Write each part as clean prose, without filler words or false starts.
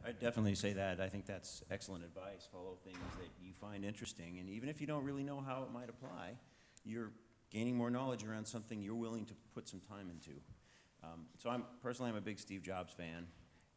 I'd definitely say that. I think that's excellent advice. Follow things that you find interesting, and even if you don't really know how it might apply, you're gaining more knowledge around something you're willing to put some time into. So I'm a big Steve Jobs fan,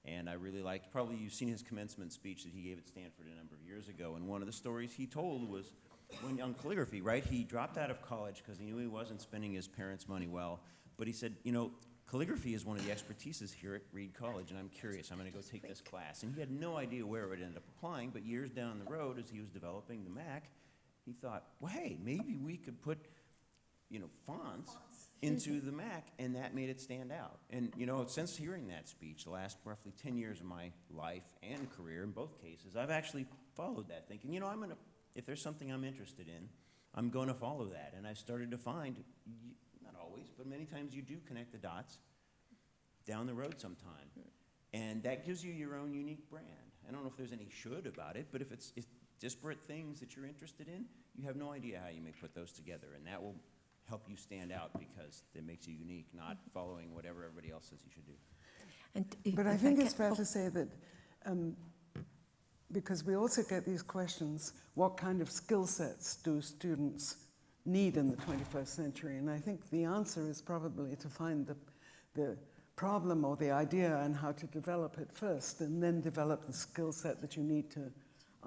and I really liked, probably you've seen his commencement speech that he gave at Stanford a number of years ago, and one of the stories he told was when on calligraphy, right? He dropped out of college because he knew he wasn't spending his parents' money well, but he said, you know, calligraphy is one of the expertises here at Reed College, and I'm curious, I'm gonna go take this class. And he had no idea where it would end up applying, but years down the road, as he was developing the Mac, he thought, well, hey, maybe we could put, you know, fonts into the Mac, and that made it stand out. And, you know, since hearing that speech, the last roughly 10 years of my life and career, in both cases, I've actually followed that, thinking, you know, if there's something I'm interested in, I'm gonna follow that. And I've started to find, not always, but many times you do connect the dots down the road sometime. And that gives you your own unique brand. I don't know if there's any should about it, but if it's disparate things that you're interested in, you have no idea how you may put those together, and that will help you stand out because it makes you unique, not following whatever everybody else says you should do. But I think it's fair to say that because we also get these questions, what kind of skill sets do students need in the 21st century? And I think the answer is probably to find the problem or the idea and how to develop it first, and then develop the skill set that you need to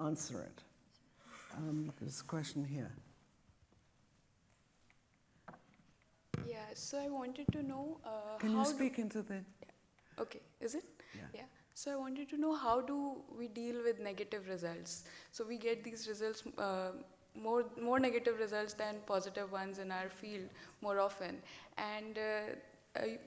answer it. There's a question here. Yeah, so I wanted to know Can you speak into the... Yeah. Okay, is it? Yeah. So I wanted to know, how do we deal with negative results? So we get these results, more negative results than positive ones in our field more often. And a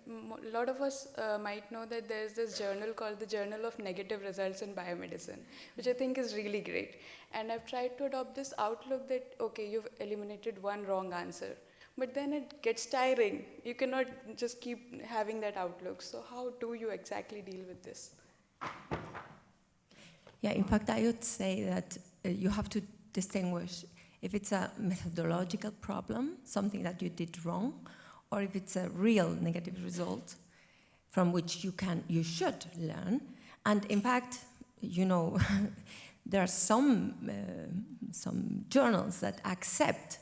lot of us might know that there's this journal called the Journal of Negative Results in Biomedicine, which I think is really great. And I've tried to adopt this outlook that, okay, you've eliminated one wrong answer, but then it gets tiring. You cannot just keep having that outlook. So how do you exactly deal with this? Yeah, in fact, I would say that you have to distinguish if it's a methodological problem, something that you did wrong, or if it's a real negative result from which you should learn. And in fact, you know, there are some journals that accept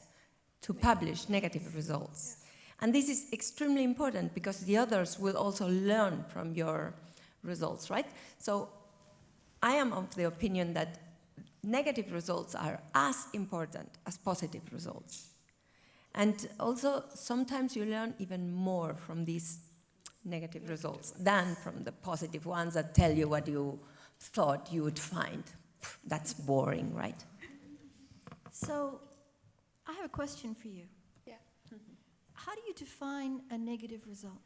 to publish negative results. And this is extremely important because the others will also learn from your results, right? So I am of the opinion that negative results are as important as positive results. And also, sometimes you learn even more from these negative results than from the positive ones that tell you what you thought you would find. That's boring, right? So, I have a question for you. Yeah. How do you define a negative result?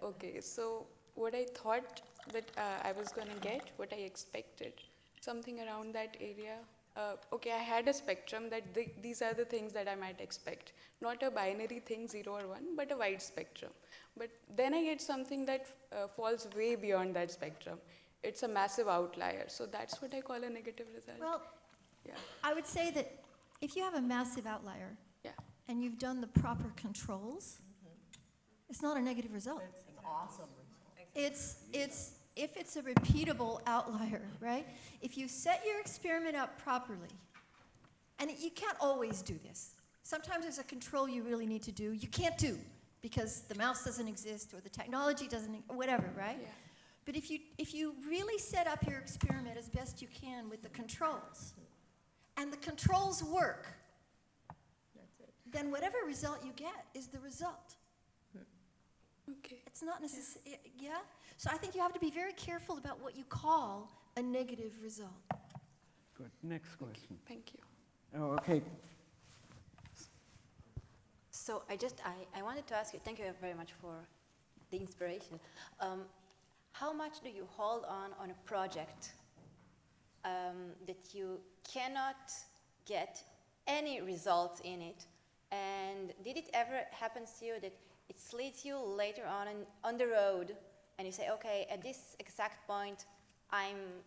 Okay, so what I thought that I was going to get, what I expected, something around that area. Okay, I had a spectrum that these are the things that I might expect. Not a binary thing, 0 or 1, but a wide spectrum. But then I get something that falls way beyond that spectrum. It's a massive outlier. So that's what I call a negative result. Well, yeah. I would say that if you have a massive outlier and you've done the proper controls, it's not a negative result. It's an awesome result. If it's a repeatable outlier, right? If you set your experiment up properly, and you can't always do this. Sometimes there's a control you really need to do. You can't do because the mouse doesn't exist or the technology doesn't, whatever, right? Yeah. But if you really set up your experiment as best you can with the controls, and the controls work, then whatever result you get is the result. Okay. It's not necessarily, yeah? So I think you have to be very careful about what you call a negative result. Good. Next question. Thank you. Oh, okay. So I wanted to ask you, thank you very much for the inspiration. How much do you hold on a project that you cannot get any results in it? And did it ever happen to you that it leads you later on the road and you say, okay, at this exact point, I'm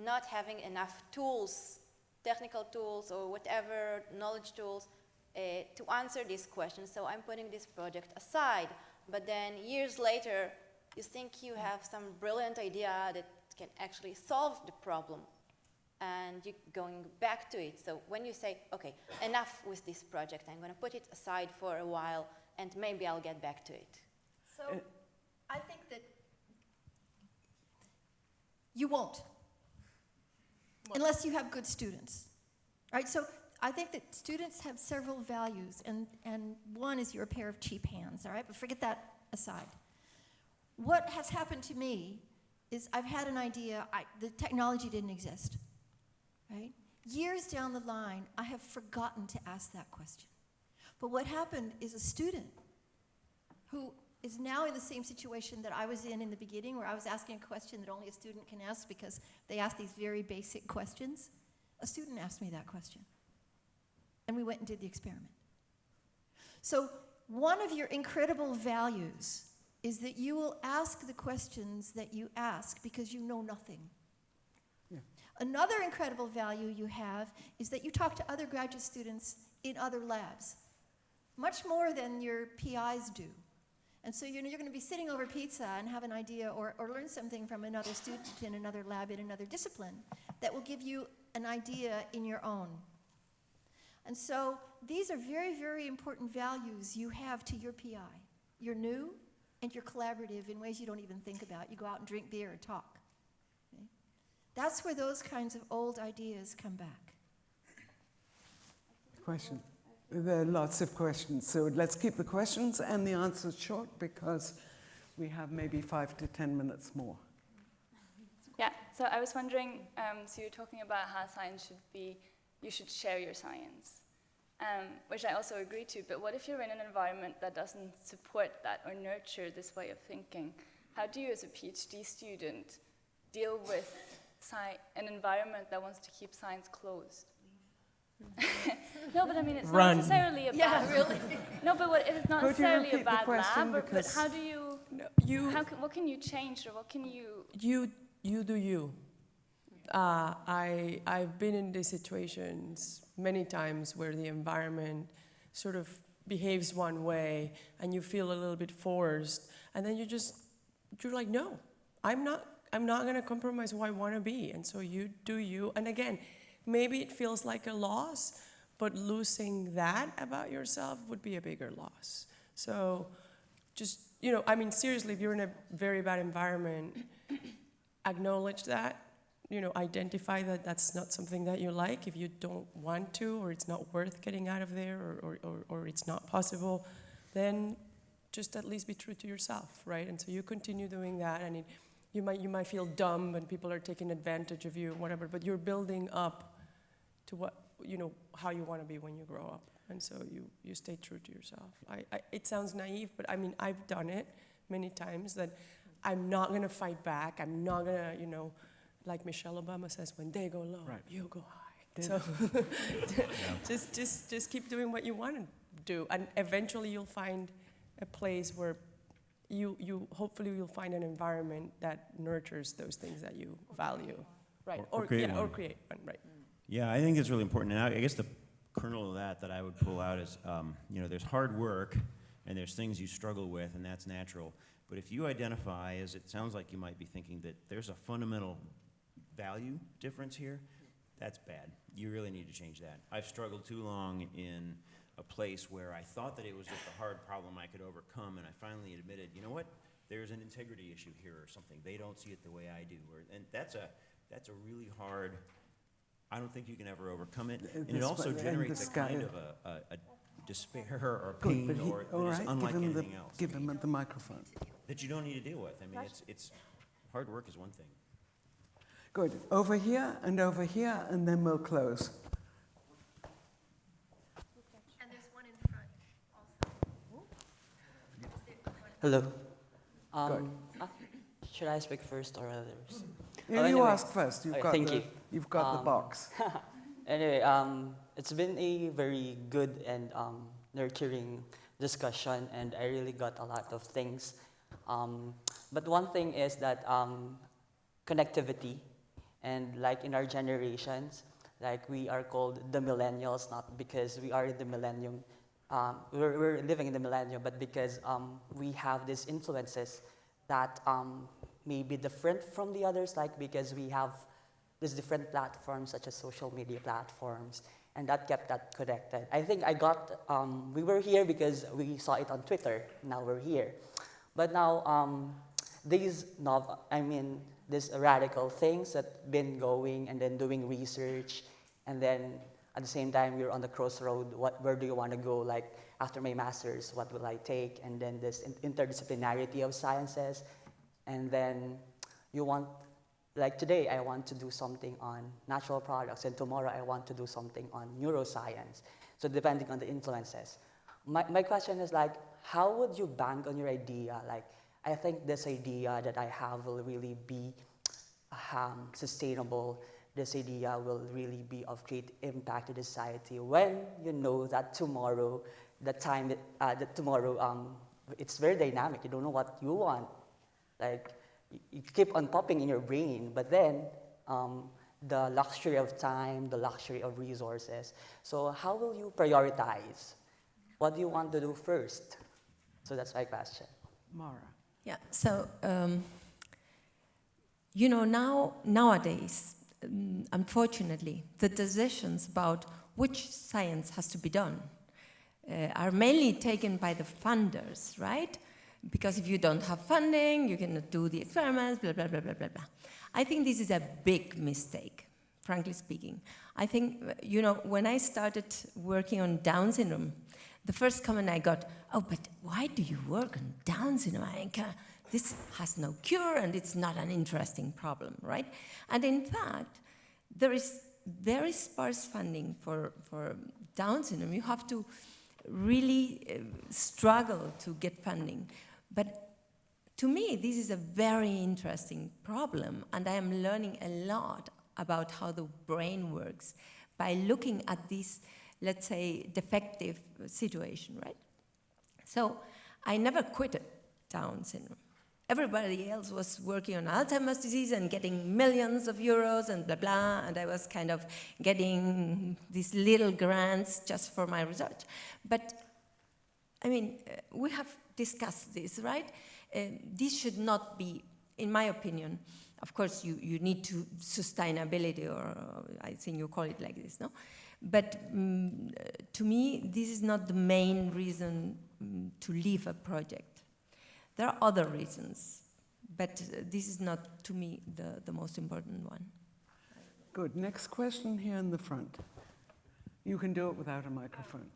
not having enough tools, technical tools or whatever, knowledge tools, to answer this question, so I'm putting this project aside. But then years later, you think you have some brilliant idea that can actually solve the problem, and you're going back to it. So when you say, okay, enough with this project, I'm going to put it aside for a while, and maybe I'll get back to it. So I think that you won't, unless you have good students, right? So I think that students have several values, and one is you're a pair of cheap hands, all right? But forget that aside. What has happened to me is I've had an idea, the technology didn't exist, right? Years down the line, I have forgotten to ask that question. But what happened is a student who is now in the same situation that I was in the beginning, where I was asking a question that only a student can ask because they ask these very basic questions. A student asked me that question. And we went and did the experiment. So one of your incredible values is that you will ask the questions that you ask because you know nothing. Yeah. Another incredible value you have is that you talk to other graduate students in other labs, much more than your PIs do. And so you're going to be sitting over pizza and have an idea or learn something from another student in another lab in another discipline that will give you an idea in your own. And so these are very, very important values you have to your PI. You're new and you're collaborative in ways you don't even think about. You go out and drink beer and talk. Okay? That's where those kinds of old ideas come back. Question. There are lots of questions, so let's keep the questions and the answers short because we have maybe 5 to 10 minutes more. Yeah, so I was wondering, so you're talking about how science should be, you should share your science, which I also agree to, but what if you're in an environment that doesn't support that or nurture this way of thinking? How do you as a PhD student deal with an environment that wants to keep science closed? No, but I mean, it's not necessarily a bad... Yeah, really. No, but it's not necessarily a bad lab, but how do you... what can you change, or what can you... You do you. I've been in these situations many times where the environment sort of behaves one way and you feel a little bit forced, and then you're like, no, I'm not going to compromise who I want to be, and so you do you. And again, maybe it feels like a loss, but losing that about yourself would be a bigger loss. So just, I mean, seriously, if you're in a very bad environment, acknowledge that, identify that that's not something that you like. If you don't want to, or it's not worth getting out of there, or it's not possible, then just at least be true to yourself, right? And so you continue doing that, and you might feel dumb when people are taking advantage of you, whatever, but you're building up to what, how you want to be when you grow up. And so you stay true to yourself. It sounds naive, but I mean, I've done it many times, that I'm not going to fight back. I'm not going to, like Michelle Obama says, when they go low, right, you go high. So just keep doing what you want to do. And eventually you'll find a place where hopefully you'll find an environment that nurtures those things that you value. Right. Or create one. Or create one, right. Yeah, I think it's really important. And I guess the kernel of that I would pull out is, there's hard work and there's things you struggle with, and that's natural. But if you identify, as it sounds like you might be thinking, that there's a fundamental value difference here, that's bad. You really need to change that. I've struggled too long in a place where I thought that it was just a hard problem I could overcome, and I finally admitted, you know what, there's an integrity issue here or something. They don't see it the way I do. And that's a really hard, I don't think you can ever overcome it. And it also generates a kind of a despair or pain that is unlike anything else. Give him the microphone. That you don't need to deal with. I mean, it's hard work is one thing. Good. Over here, and then we'll close. And there's one in front also. Hello. Should I speak first or others? Yeah, you ask first. You've got the box. Anyway, it's been a very good and nurturing discussion, and I really got a lot of things. But one thing is that connectivity, and like in our generations, like we are called the millennials, not because we are in the millennium, we're living in the millennium, but because we have these influences that maybe different from the others, like because we have these different platforms such as social media platforms, and that kept that connected. I think we were here because we saw it on Twitter. Now we're here, but now these radical things that been going and then doing research, and then at the same time we're on the crossroad. Where do you want to go? Like after my master's, what will I take? And then this interdisciplinarity of sciences, and then you want. Like today, I want to do something on natural products, and tomorrow I want to do something on neuroscience. So depending on the influences. My question is like, how would you bank on your idea? Like, I think this idea that I have will really be sustainable. This idea will really be of great impact to the society when you know that tomorrow, it's very dynamic. You don't know what you want. Like, you keep on popping in your brain, but then the luxury of time, the luxury of resources. So how will you prioritize? What do you want to do first? So that's my question. Mara. Yeah, so, nowadays, unfortunately, the decisions about which science has to be done are mainly taken by the funders, right? Because if you don't have funding, you cannot do the experiments, blah, blah, blah, blah, blah, blah. I think this is a big mistake, frankly speaking. I think, when I started working on Down syndrome, the first comment I got, oh, but why do you work on Down syndrome? This has no cure and it's not an interesting problem, right? And in fact, there is very sparse funding for Down syndrome. You have to really struggle to get funding. But to me, this is a very interesting problem, and I am learning a lot about how the brain works by looking at this, let's say, defective situation, right? So I never quitted Down syndrome. Everybody else was working on Alzheimer's disease and getting millions of euros and blah, blah, and I was kind of getting these little grants just for my research. But, we have discussed this, right? This should not be, in my opinion, of course you need to sustainability, or I think you call it like this, no? But to me, this is not the main reason to leave a project. There are other reasons, but this is not, to me, the most important one. Good. Next question here in the front. You can do it without a microphone.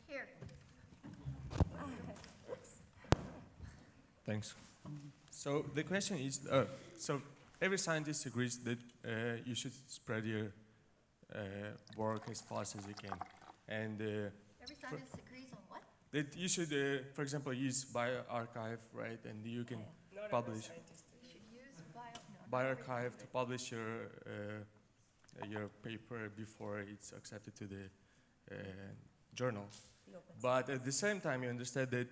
Here. Thanks. So the question is, so every scientist agrees that you should spread your work as fast as you can. And Every scientist agrees on what? that you should, for example, use Bioarchive, right? And you can publish You should use Bioarchive to publish your paper before it's accepted to the journal. But at the same time, you understand that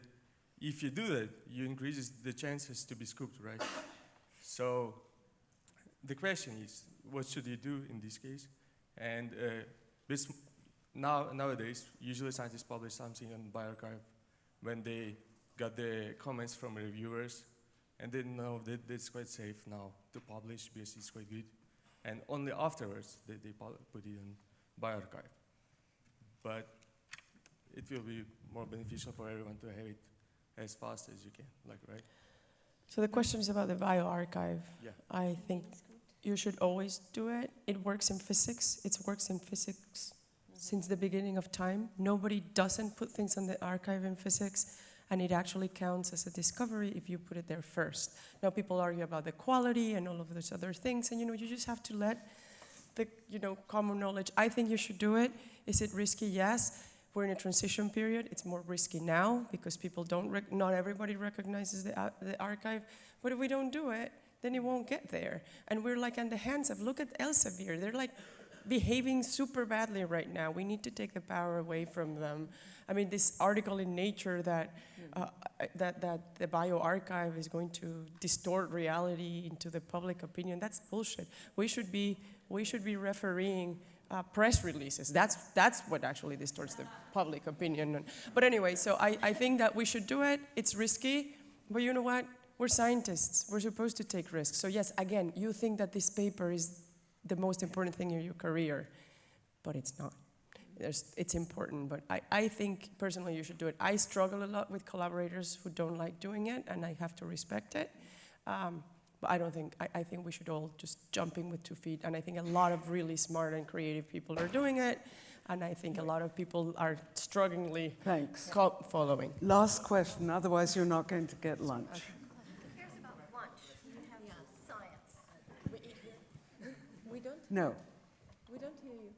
if you do that, you increase the chances to be scooped, right? So the question is, what should you do in this case? And nowadays, usually scientists publish something on Bioarchive when they got the comments from reviewers, and they know that it's quite safe now to publish because it's quite good. And only afterwards they put it on Bioarchive. But it will be more beneficial for everyone to have it as fast as you can, right? So the question is about the bioarchive. Yeah. I think you should always do it. It works in physics. It works in physics since the beginning of time. Nobody doesn't put things on the archive in physics, and it actually counts as a discovery if you put it there first. Now people argue about the quality and all of those other things, and you just have to let the common knowledge. I think you should do it. Is it risky? Yes. We're in a transition period. It's more risky now because people not everybody recognizes the archive. But if we don't do it, then it won't get there. And we're like in the hands of, look at Elsevier. They're like behaving super badly right now. We need to take the power away from them. I mean, this article in Nature that the bioarchive is going to distort reality into the public opinion, that's bullshit. We should be refereeing press releases. That's what actually distorts the public opinion. But anyway, so I think that we should do it. It's risky, but you know what? we're scientists. We're supposed to take risks. So yes, again, you think that this paper is the most important thing in your career, but it's not. It's important, but I think personally you should do it. I struggle a lot with collaborators who don't like doing it, and I have to respect it. But I think we should all just jump in with 2 feet, and I think a lot of really smart and creative people are doing it, and I think a lot of people are strugglingly following. Last question, otherwise you're not going to get lunch. Who cares about lunch? You have science. We eat here? We don't? No. We don't hear you.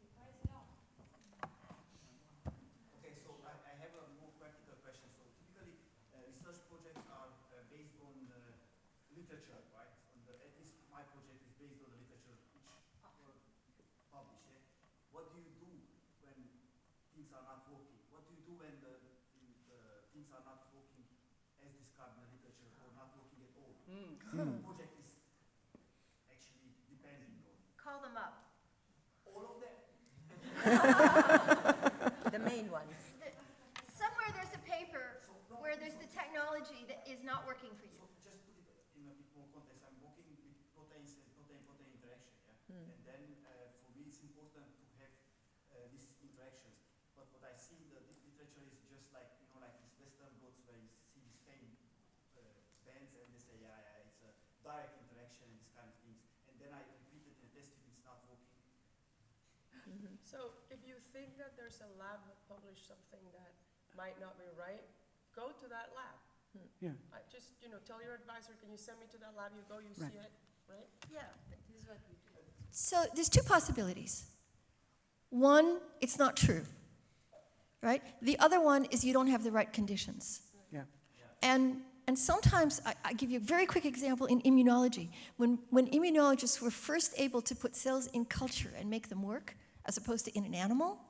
Okay, so I have a more practical question. So typically, research projects are based on literature, right? At least my project is based on the literature which were published. Yeah? What do you do when things are not working? What do you do when the things are not working as described in the literature or not working at all? The project is actually depending on. Call them up. All of them? The main ones. Somewhere there's a paper where there's the technology that is not working for you. So just put it in a bit more context. I'm working with proteins and protein-protein interaction, yeah? And then for me it's important to have these interactions. But what I see in the literature is just like, like these Western blots where you see these faint bands and they say, yeah, it's a direct interaction and these kind of things. And then I repeat it and test it, it's not working. So if you think that there's a lab that published something that might not be right, go to that lab. Yeah. Just, tell your advisor, can you send me to that lab? You go, you Right. see it, right? Yeah. So there's 2 possibilities. One, it's not true, right? The other one is you don't have the right conditions. Yeah. And sometimes, I give you a very quick example in immunology. When immunologists were first able to put cells in culture and make them work, as opposed to in an animal,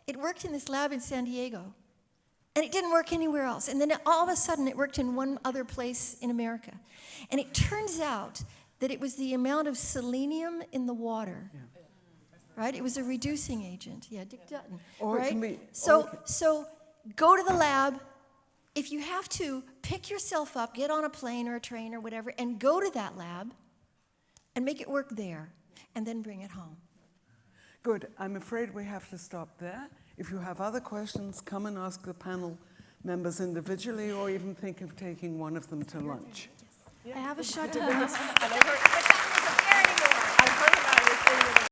it worked in this lab in San Diego. And it didn't work anywhere else. And then all of a sudden, it worked in one other place in America. And it turns out that it was the amount of selenium in the water. Yeah. Right? It was a reducing agent. Yeah, Dick Dutton. Or it right? can be- So go to the lab. If you have to, pick yourself up, get on a plane or a train or whatever, and go to that lab and make it work there, and then bring it home. Good. I'm afraid we have to stop there. If you have other questions, come and ask the panel members individually, or even think of taking one of them to lunch. I have a shot to bring this. And I heard